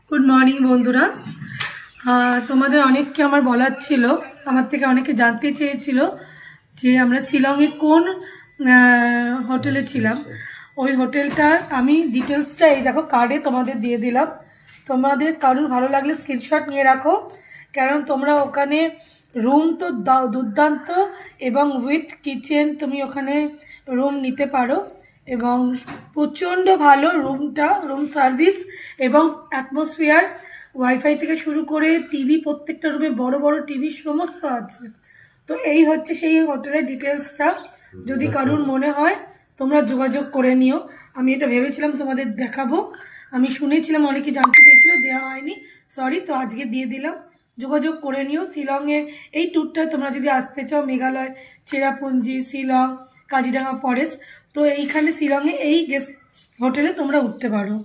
Good morning বন্ধুরা। তোমাদের অনেককে আমার বলার ছিল, আমার থেকে অনেকে জানতে চেয়েছিল যে আমরা শিলংয়ে কোন হোটেলে ছিলাম। ওই হোটেলটার আমি ডিটেলসটা এই দেখো কার্ডে তোমাদের দিয়ে দিলাম। তোমাদের কারুর ভালো লাগলে স্ক্রিনশট নিয়ে রাখো, কারণ তোমরা ওখানে রুম তো দুর্দান্ত এবং উইথ কিচেন তুমি ওখানে রুম নিতে পারো এবং প্রচণ্ড ভালো রুম সার্ভিস এবং অ্যাটমসফিয়ার, ওয়াইফাই থেকে শুরু করে টিভি, প্রত্যেকটা রুমে বড় বড় টিভি সমস্ত আছে। তো এই হচ্ছে সেই হোটেলের ডিটেলসটা। যদি কারুর মনে হয় তোমরা যোগাযোগ করে নিও। আমি এটা ভেবেছিলাম তোমাদের দেখাবো, আমি শুনেছিলাম অনেকে জানতে চেয়েছিল, দেওয়া হয়নি, সরি। তো আজকে দিয়ে দিলাম, যোগাযোগ করে নিও। শিলংয়ে এই ট্যুরটা তোমরা যদি আসতে চাও, মেঘালয়, চেরাপুঞ্জি, শিলং, কাজিরাঙা ফরেস্ট, তো এইখানে শিলংয়ে এই গেস্ট হোটেলে তোমরা উঠতে পারো।